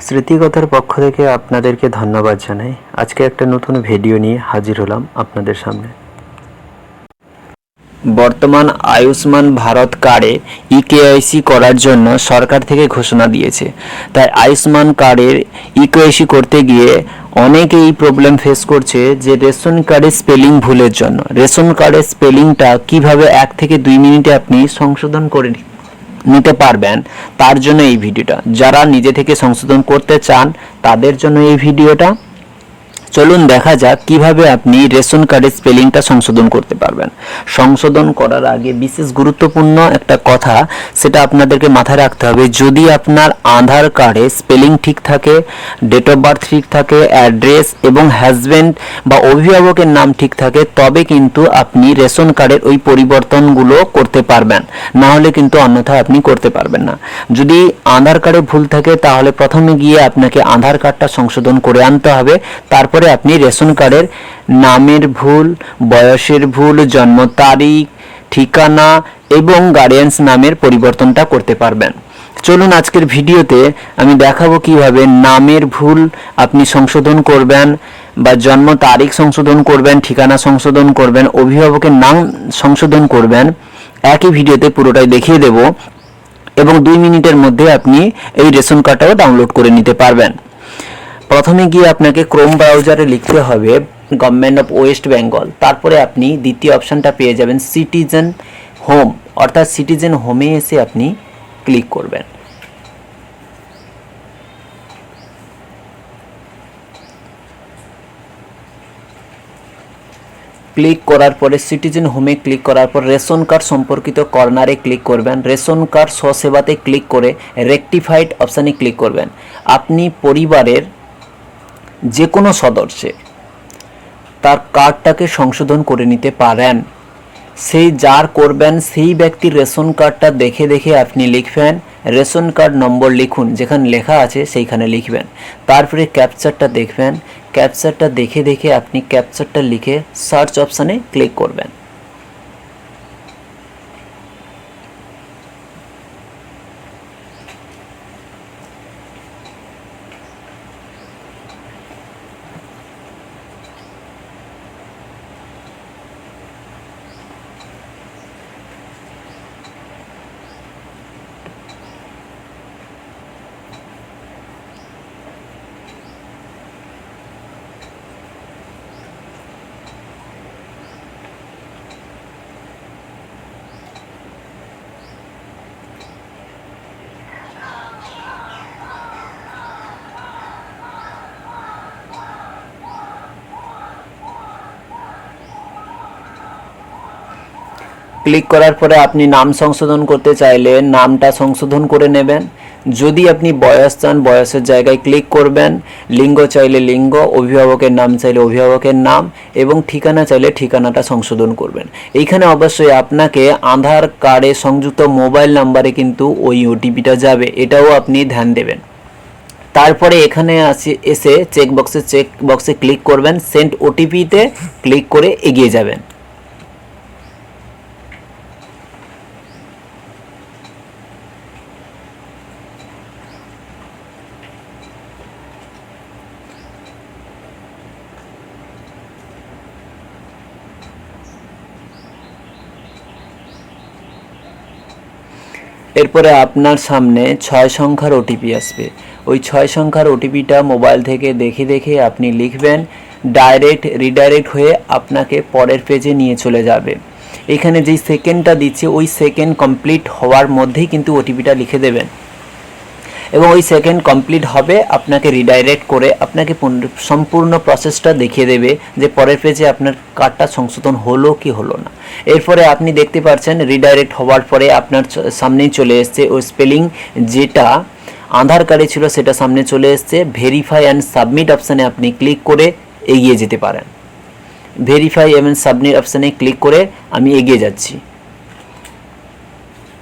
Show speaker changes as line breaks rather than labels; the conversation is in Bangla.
স্মৃতিকথার পক্ষ থেকে আপনাদেরকে ধন্যবাদ জানাই। আজকে একটা নতুন ভিডিও নিয়ে হাজির হলাম আপনাদের সামনে। বর্তমান আয়ুষ্মান ভারত কার্ডে ইকেআইসি করার জন্য সরকার থেকে ঘোষণা দিয়েছে। তাই আয়ুষ্মান কার্ডের ইকেআইসি করতে গিয়ে অনেকেই প্রবলেম ফেস করছে যে রেশন কার্ডের স্পেলিং ভুলের জন্য। রেশন কার্ডের স্পেলিংটা কিভাবে 1 থেকে 2 মিনিটে আপনি সংশোধন করে নিতে পারবেন, তার জন্য এই ভিডিওটা। যারা নিজে থেকে সংশোধন করতে চান তাদের জন্য এই ভিডিওটা। চলুন দেখা যাক কিভাবে আপনি রেশন কার্ডের স্পেলিংটা সংশোধন করতে পারবেন। সংশোধন করার আগে বিশেষ গুরুত্বপূর্ণ একটা কথা, সেটা আপনাদেরকে মাথায় রাখতে হবে। যদি আপনার আধার কার্ডে স্পেলিং ঠিক থাকে, ডেট অফ বার্থ ঠিক থাকে, অ্যাড্রেস এবং হাজব্যান্ড বা অভিভাবকের নাম ঠিক থাকে, তবে কিন্তু আপনি রেশন কার্ডের ওই পরিবর্তনগুলো করতে পারবেন। না হলে কিন্তু অন্যথায় আপনি করতে পারবেন না। যদি আধার কার্ডে ভুল থাকে তাহলে প্রথমে গিয়ে আপনাকে আধার কার্ডটা সংশোধন করে আনতে হবে। তারপরে আপনি রেশন কার্ডের নামের ভুল, বয়সের ভুল, জন্ম তারিখ, ঠিকানা এবং গার্ডিয়ানস নামের পরিবর্তনটা করতে পারবেন। চলুন আজকের ভিডিওতে আমি দেখাবো কিভাবে নামের ভুল আপনি সংশোধন করবেন বা জন্ম তারিখ সংশোধন করবেন, ঠিকানা সংশোধন করবেন, অভিভাবকের নাম সংশোধন করবেন। একই ভিডিওতে পুরোটাই দেখিয়ে দেব এবং 2 মিনিটের মধ্যে আপনি এই রেশন কার্ডটাও ডাউনলোড করে নিতে পারবেন। প্রথমে গিয়ে আপনাকে ক্রোম ব্রাউজারে লিখতে হবে গভর্নমেন্ট অফ ওয়েস্ট বেঙ্গল। তারপরে আপনি দ্বিতীয় অপশানটা পেয়ে যাবেন সিটিজেন হোম, অর্থাৎ সিটিজেন হোমে এসে আপনি ক্লিক করবেন। ক্লিক করার পরে সিটিজেন হোমে ক্লিক করার পর রেশন কার্ড সম্পর্কিত কর্নারে ক্লিক করবেন। রেশন কার্ড স্বসেবাতে ক্লিক করে রেকটিফাইড অপশানে ক্লিক করবেন। আপনি পরিবারের যে কোনো সদস্যের তার কার্ডটাকে সংশোধন করে নিতে পারেন। সেই যার করবেন সেই ব্যক্তির রেশন কার্ডটা দেখে দেখে আপনি লিখবেন, রেশন কার্ড নম্বর লিখুন, যেখানে লেখা আছে সেইখানে লিখবেন। তারপরে ক্যাপচারটা দেখবেন, ক্যাপচারটা দেখে দেখে আপনি ক্যাপচারটা লিখে সার্চ অপশানে ক্লিক করবেন। ক্লিক করার পরে আপনি নাম সংশোধন করতে চাইলে নামটা সংশোধন করে নেবেন। যদি আপনি বয়স চান বয়সের জায়গায় ক্লিক করবেন, লিঙ্গ চাইলে লিঙ্গ, অভিভাবকের নাম চাইলে অভিভাবকের নাম এবং ঠিকানা চাইলে ঠিকানাটা সংশোধন করবেন। এইখানে অবশ্যই আপনাকে আধার কার্ডে সংযুক্ত মোবাইল নাম্বারে কিন্তু ওই ওটিপিটা যাবে, এটাও আপনি ধ্যান দেবেন। তারপরে এখানে এসে চেকবক্সে ক্লিক করবেন, সেন্ড ওটিপিতে ক্লিক করে এগিয়ে যাবেন। এরপরে আপনার সামনে 6 সংখ্যার ওটিপি আসবে। ওই 6 সংখ্যার ওটিপিটা মোবাইল থেকে দেখে দেখে আপনি লিখবেন। রিডাইরেক্ট হয়ে আপনাকে পরের পেজে নিয়ে চলে যাবে। এখানে যেই সেকেন্ডটা দিচ্ছে ওই সেকেন্ড কমপ্লিট হওয়ার মধ্যেই কিন্তু ওটিপিটা লিখে দেবেন এবং ওই সেকেন্ড কমপ্লিট হবে আপনাকে রিডাইরেক্ট করে আপনাকে সম্পূর্ণ প্রসেসটা দেখিয়ে দেবে যে পরের পেজে আপনার কার্ডটা সংশোধন হলো কি হলো না। এরপরে আপনি দেখতে পাচ্ছেন রিডাইরেক্ট হওয়ার পরে আপনার সামনেই চলে এসছে ওই স্পেলিং যেটা আধার কার্ডে ছিল সেটা সামনে চলে এসছে। ভেরিফাই অ্যান্ড সাবমিট অপশানে আপনি ক্লিক করে এগিয়ে যেতে পারেন। ভেরিফাই এবং সাবমিট অপশানে ক্লিক করে আমি এগিয়ে যাচ্ছি।